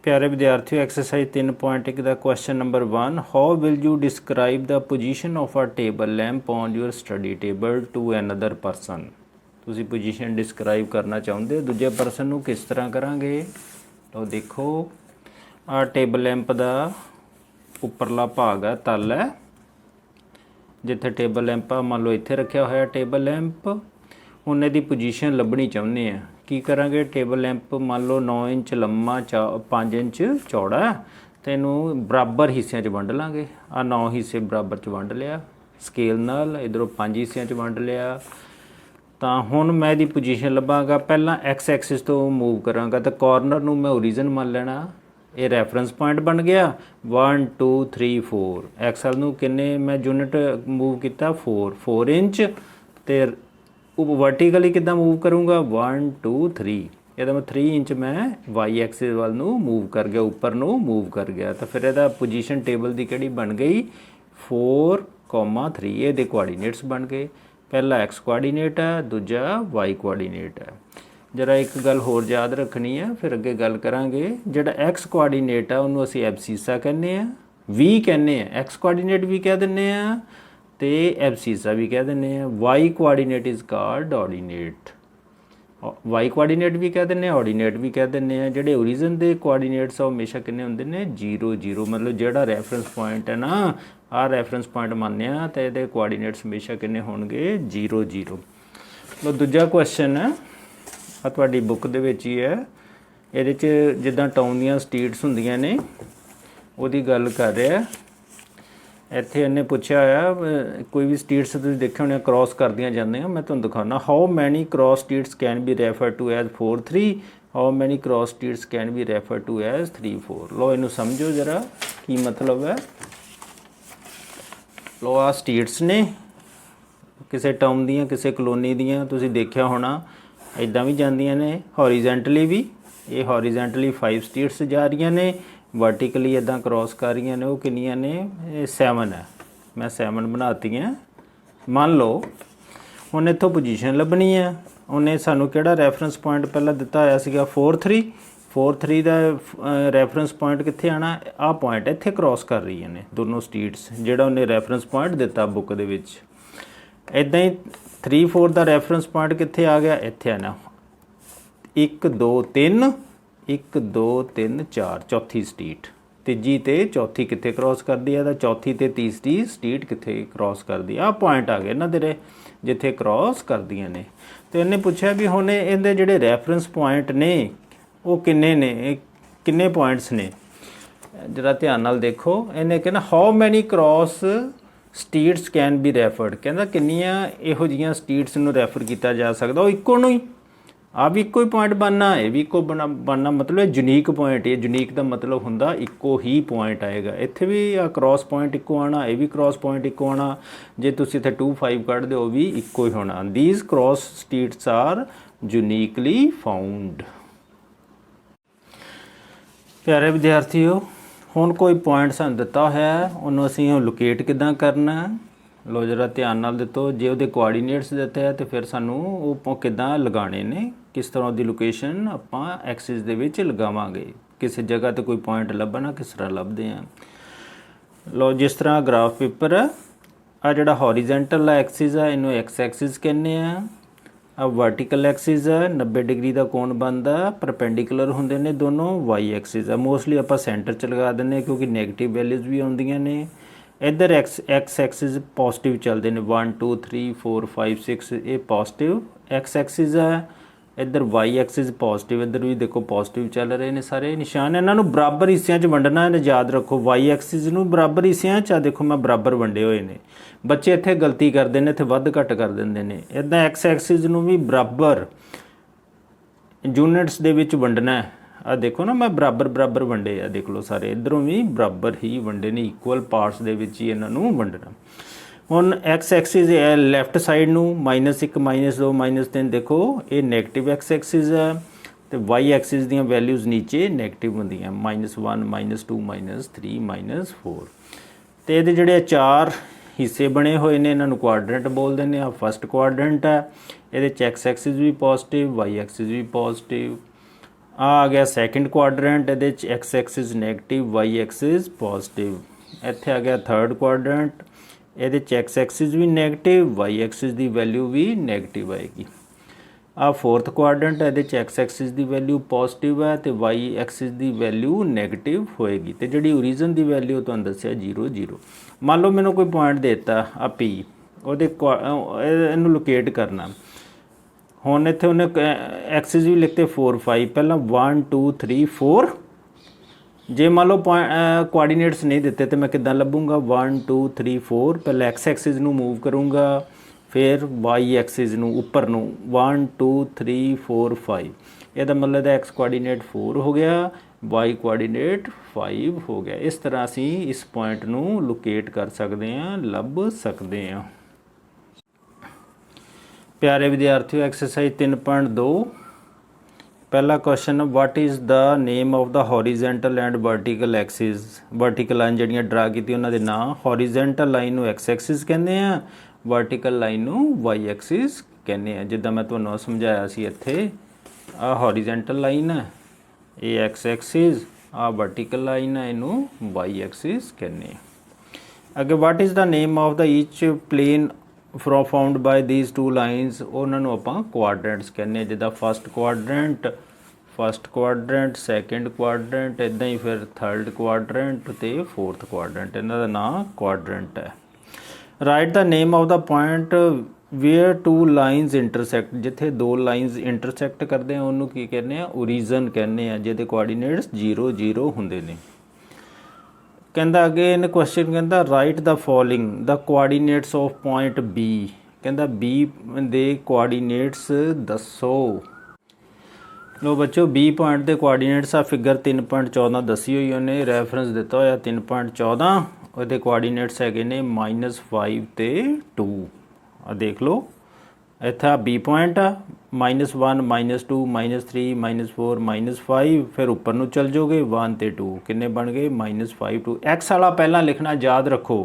प्यारे विद्यार्थियों एक्सरसाइज 3.1 का question number 1 how will you describe the position of a table lamp on your study table to another person. तुसी position describe करना चाहते दूजे person नूं किस तरह करांगे। तो देखो आ टेबल लैंप का उपरला भाग है तल है जिथे टेबल लैंप आ मान लो इत्थे रखा होया टेबल लैंप हुण इहदी पोजीशन लभनी चाहुंदे आ की करांगे। टेबल लैंप मान लो 9 इंच लंबा 5 इंच चौड़ा तो इनू बराबर हिस्सों च वंड लांगे। आ 9 हिस्से बराबर च वंड लिया स्केल नाल इधरों 5 हिस्सों च वंड लिया। तो हुण मैं इहदी पोजीशन लभांगा पहला एक्स एक्सिस तो मूव करांगा तो कॉर्नर नूं मैं ओरीजन मान लेना। ये रैफरेंस पॉइंट बन गया 1 2 3 4 एक्स वाल नूं किन्ने मैं यूनिट मूव किया 4 इंच तो वर्टिकली किदा मूव करूँगा 1 2 3 ये मैं 3 इंच मैं वाई एक्सिस वाल नूं मूव कर गया ऊपर नूं मूव कर गया। तो फिर यदा पोजीशन टेबल की किहड़ी बन गई 4,3 ये कोआर्डीनेट्स बन गए। पहला एक्स कोआर्डीनेट है दूजा वाई कोआर्डीनेट है। जरा एक गल होर याद रखनी है फिर अगे गल करांगे। जिहड़ा एक्स कोआर्डीनेट है उन्होंने असीं एबसीसा कहने आ वी कहने आ एक्स कोआर्डीनेट भी कह दिंदे आ तो एबसीसा भी कह दिंदे आ। वाई कोआर्डीनेट इज़ कॉल्ड ऑर्डीनेट वाई कोआर्डीनेट भी कह दिंदे ऑर्डीनेट भी कह दिंदे आ। जिहड़े ओरीजन के कोआर्डीनेट्स आ हमेशा किन्ने हुंदे ने 0 0 मतलब जिहड़ा रैफरेंस पॉइंट है ना आ रैफरेंस पॉइंट मान्ने आ तो ये कोआर्डीनेट्स हमेशा किन्ने होणगे 0 0। तो दूजा क्वेश्चन है आ तुहाडी बुक दे विच ही है इहदे च जिद्दां टाउन दीयां स्ट्रीट्स हुंदियां ने उहदी गल कर रहा। ਇੱਥੇ ਇਹਨੇ ਪੁੱਛਿਆ ਹੋਇਆ ਕੋਈ ਵੀ ਸਟਰੀਟਸ ਤੁਸੀਂ ਦੇਖੇ ਹੋਣੇ ਕ੍ਰੋਸ ਕਰਦੀਆਂ ਜਾਂਦੀਆਂ ਮੈਂ ਤੁਹਾਨੂੰ ਦਿਖਾਉਣਾ। How many cross streets can be refer to as 4 3 how many cross streets can be refer to as 3 4। ਲੋ ਇਹਨੂੰ ਸਮਝੋ ਜਰਾ ਕੀ ਮਤਲਬ ਹੈ। ਲੋ ਆ ਸਟਰੀਟਸ ਨੇ ਕਿਸੇ ਟਾਊਨ ਦੀਆਂ ਕਿਸੇ ਕਲੋਨੀ ਦੀਆਂ ਤੁਸੀਂ ਦੇਖਿਆ ਹੋਣਾ ਇੱਦਾਂ ਵੀ ਜਾਂਦੀਆਂ ਨੇ ਹੌਰੀਜ਼ੈਂਟਲੀ ਵੀ ਇਹ ਹੌਰੀਜ਼ੈਂਟਲੀ 5 ਸਟਰੀਟਸ ਜਾ ਰਹੀਆਂ ਨੇ वर्टिकली इदा क्रॉस कर रही ने वो किनिया ने 7 है मैं 7 बनाती हैं। मान लो उन्हें इतों पोजीशन लभनी है उन्हें सानू किहड़ा रैफरेंस पॉइंट पहला दिता होया सीगा 4 3 का रैफरेंस पॉइंट कित्थे आना आ पॉइंट इत्थे क्रॉस कर रही ने दोनों स्ट्रीट्स जिहड़ा उन्हें रैफरेंस पॉइंट दिता बुक दे विच। इदां ही 3 4 का रैफरेंस पॉइंट कित्थे आ गया इत्थे आना 1 2 3 1 2 3 4 चौथी स्ट्रीट तीजी तो चौथी कित्थे क्रॉस करती है तो चौथी तो तीसरी स्ट्रीट कित्थे क्रॉस करती आ पॉइंट आ गए ना तेरे जिथे क्रॉस करदियां ने। तो इन्हें पूछा भी हुण इहदे जिहड़े रैफरेंस पॉइंट ने वो किन्ने ने किन्ने पॉइंट्स ने जरा ध्यान नाल देखो। इन्हें कहना how many cross streets can be referred कहना किन्नियां इहो जिहियां स्ट्रीट्स नूं रैफर किया जा सकदा वो इक्को नूं ही आ भी इक्को ही पॉइंट बनना है भी इक्को बनना मतलब यूनीक पॉइंट है। यूनीक का मतलब हुंदा इक्को ही पॉइंट आएगा। इत्थे भी आ क्रॉस पॉइंट इक्को आना ये भी क्रॉस पॉइंट इक्को आना जे तुसीं इत्थे 2 5 कढ़दे हो भी इक्को ही होना। These cross streets are uniquely found. प्यारे विद्यार्थियों हुण कोई पॉइंट सानूं दिता होया उहनूं असीं लोकेट किदां करना लो जरा ध्यान नाल दितो। जे उहदे कोआर्डीनेट्स दिते हैं तो फिर सानू वो किदां लगाने ने किस तरह की लोकेशन आपां एक्सिस दे विच लगावांगे किसी जगह तो कोई पॉइंट लभना किस तरह लभदे हैं। लो जिस तरह ग्राफ पेपर आ जिहड़ा हॉरीजेंटल एक्सिस है इनू एक्स एक्सिस कहने आ। आ वर्टिकल एक्सिस है 90 डिग्री का कोण बनता परपेंडिकुलर होंदे ने दोनों। वाई एक्सिस है मोस्टली आपां सेंटर च लगा दिंदे क्योंकि नैगेटिव वैल्यूज़ भी आउंदियां ने। इधर एक्स एक्सिस पॉजिटिव चलते हैं 1 2 3 4 5 6 ये पॉजिटिव एक्स एक्सिस है। इधर वाई एक्सिस पॉजिटिव इधर भी देखो पॉजिटिव चल रहे हैं सारे निशान इन्हों बराबर हिस्सों च वंडना है। याद रखो वाई एक्सिस नूं बराबर हिस्सों च देखो मैं बराबर वंडे हुए हैं। बच्चे इत्थे गलती करते हैं इत्थे वध घट कर देंगे ने। इदां एक्स एक्सिस नूं भी बराबर यूनिट्स दे विच वंडना है। आ देखो ना मैं बराबर बराबर वंडे आ देख लो सारे इधरों भी बराबर ही वंडे ने इक्वल पार्ट्स दे विच ही इन्हां नूं वंडना। हुण एक्स एक्सिस लैफ्ट साइड नूं -1 -2 -3 देखो ये नैगेटिव एक्स एक्सिस है तो वाई एक्सिस दीयां वैल्यूज़ नीचे नैगेटिव होंदियां -1 -2 -3 -4। तो ये जिहड़े 4 हिस्से बने हुए ने इन्हां नूं क्वाड्रेंट बोलदे ने। आ फस्ट क्वाड्रेंट है ये एक्स एक्सिस भी पॉजिटिव वाई एक्सिस भी पॉजिटिव आ गया सैकेंड क्वाड्रेंट, ये x axis negative y axis positive. इत्थे आ गया थर्ड क्वाड्रेंट, ये एक्स एक्सिस भी नैगेटिव वाई एक्सिस की वैल्यू भी नैगेटिव आएगी। आ फोर्थ क्वाड्रेंट, ये एक्स एक्सिस की वैल्यू पॉजिटिव है तो वाई एक्सिस की वैल्यू नैगेटिव होएगी। तो जी ओरीजन की वैल्यू तुहानूं दस्सिया 0 0। मान लो मैंने कोई पॉइंट देता आ पी, इनू लोकेट करना। हुण इत्थे उन्हें एक्सिस भी लिखते 4 5, पहला 1 2 3 4। जे मान लो कोआर्डीनेट्स नहीं दिते तो मैं किद्दां लभूंगा 1 2 3 4। पहले एक्स एक्सिस नू मूव करूँगा, फिर वाई एक्सिस नू उपर नू 1 2 3 4 5। यदा मतलब एक्स कोआर्डीनेट 4 हो गया, वाई कोआर्डीनेट 5 हो गया। इस तरह असी इस पॉइंट नू लोकेट कर सकते हैं, लभ सकते हैं। प्यारे विद्यार्थियों, एक्सरसाइज 3.2 पहला question, what is the name of the horizontal and vertical axis. Vertical line जिहड़ियां ड्रा कीती उन्हां दे नाम, हॉरीजेंटल लाइन नूं एक्स एक्सिस कहंदे आ, वर्टिकल लाइन नूं वाई एक्सिस कहंदे आ। जिद्दां मैं तुहानूं समझाया सी इत्थे, आ हॉरीजेंटल लाइन है, ये एक्स एक्सिस, आ वर्टिकल लाइन है, इनू वाई एक्सिस कहने। अगे what is the name of the each plane from found by these two lines, उन्होंने आपां क्वाड्रेंट्स कहने। जिद्दां फस्ट क्वाड्रेंट सैकेंड क्वाड्रेंट, इदां ही फिर थर्ड क्वाड्रेंट ते फोर्थ क्वाड्रेंट, इन्हां दा नाम क्वाड्रेंट है। Write the name of the point where two lines intersect, जिथे दो लाइनस इंटरसैक्ट करते हैं उन्होंने की कहने, ओरीजन कहने, जिहदे कोआर्डीनेट्स 0 0 हुंदे ने। कहता अगे इन क्वेश्चन कहता write the following the coordinates of point B. कहता बी दे कोआर्डीनेट्स दसो। लो बच्चों, बी पॉइंट के कोआर्डीनेट्स आ फिगर 3.14 दसी हुई उन्हें, रैफरेंस दिता होया 3.14। वो कोआर्डीनेट्स है -5 ते 2। आ देख लो, इत्थे बी पॉइंट आ -1 -2 -3 -4 -5, फिर उपर नूं चल जाओगे 1 ते 2, किन्ने बन गए -5 2। एक्स वाला पहला लिखना याद रखो।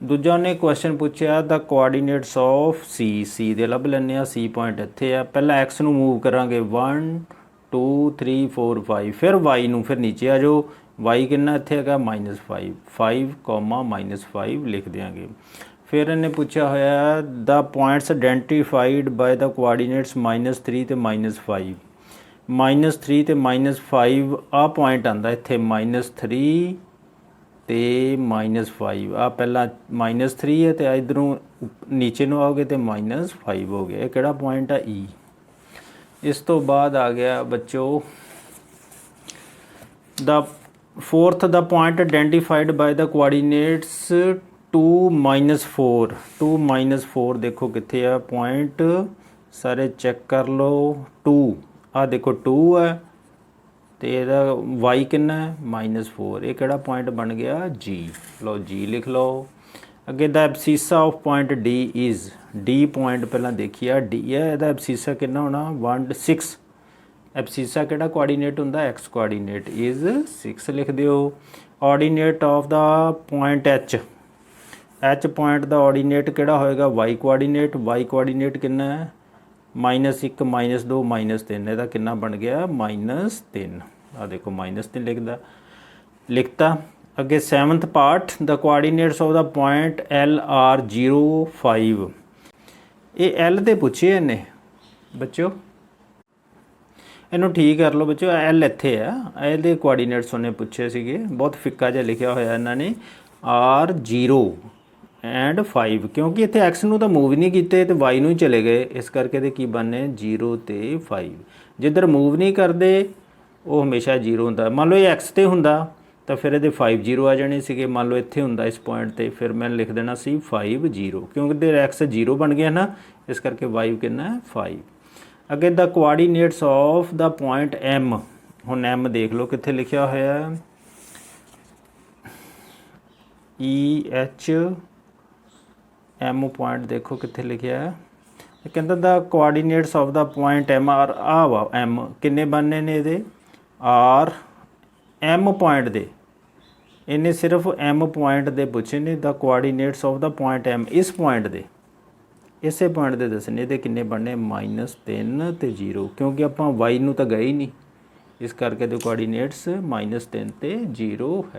दूजा उन्हें क्वेश्चन पूछा द कोआर्डीनेट्स ऑफ सी दे लभ लैने, सी पॉइंट इत्थे आ। पहला एक्स नूं मूव करांगे 1 2 3 4 5, फिर वाई नूं, फिर नीचे आ जाओ, वाई किन्ना इत्थे हैगा -5 5 -5 लिख देंगे। फिर इन्हें पूछा होया the points identified by the coordinates -3 ते -5। -3 ते -5 आ पॉइंट आंदा इत्थे -3 ते -5। आ पहला -3 है तो इधरों नीचे नूं आओगे तो -5 हो गया। किहड़ा पॉइंट है ई। इस तो बाद आ गया बच्चों the fourth the point identified by the coordinates 2 -4। 2 -4 देखो कितने आ पॉइंट, सारे चेक कर लो। 2 आ देखो 2 है तो यदा वाई कितना है -4। ये किहड़ा पॉइंट बन गया जी। लो जी लिख लो। अगे the abscissa of point D is, D point पहला देखिए डी है, यदा एब्सीसा कितना होना 1 6। एब्सीसा किहड़ा कोआर्डीनेट हुंदा एक्स कोआर्डीनेट इज़ 6 लिख दिओ। Ordinate of the point H point का ऑर्डीनेट किहड़ा होएगा वाई कोआर्डीनेट कितना है -1 -2 -3, ਇਹਦਾ कितना बन गया -3। आ देखो -3 लिखता। अगे seventh part the coordinates of the point L are 0 5। ये एल तो पूछे इन्हें बच्चों, इनू ठीक कर लो बच्चों। एल इत्थे है, ये कोआर्डीनेट्स उन्हें पूछे सीगे, बहुत फिक्का जिहा लिखा होया इन्होंने R 0 एंड 5, क्योंकि इत्थे एक्स नूं तां मूव नहीं कीते तो वाई नूं चले गए, इस करके ते की बनने 0 ते 5। जिधर मूव नहीं करते वो हमेशा 0 हुंदा। मान लो ये एक्स ते हुंदा तो फिर ये 5 0 आ जाने सीगे। मान लो इत्थे हुंदा इस पॉइंट ते, फिर मैं लिख देना सी 5 0, क्योंकि इधर एक्स 0 बन गया ना, इस करके वाई कितना है 5। अगे the coordinates of the point M, हुण एम देख लो कित्थे लिखिया होया EH एम पॉइंट देखो कित्थे लिखिया है। कहता the coordinates of the point M are आ वा एम किन्ने बनने ने ये आर एम पॉइंट दे, इन्हें सिर्फ एम पॉइंट दे पूछे ने। The coordinates of the point M इस पॉइंट दे, इसे पॉइंट दे दसने, ये किन्ने बनने -3 ते 0, क्योंकि आपां वाई नूं तां गए ही नहीं, ਇਸ ਕਰਕੇ ਦੇ ਕੋਆਰਡੀਨੇਟਸ -3 ਤੇ 0 ਹੈ।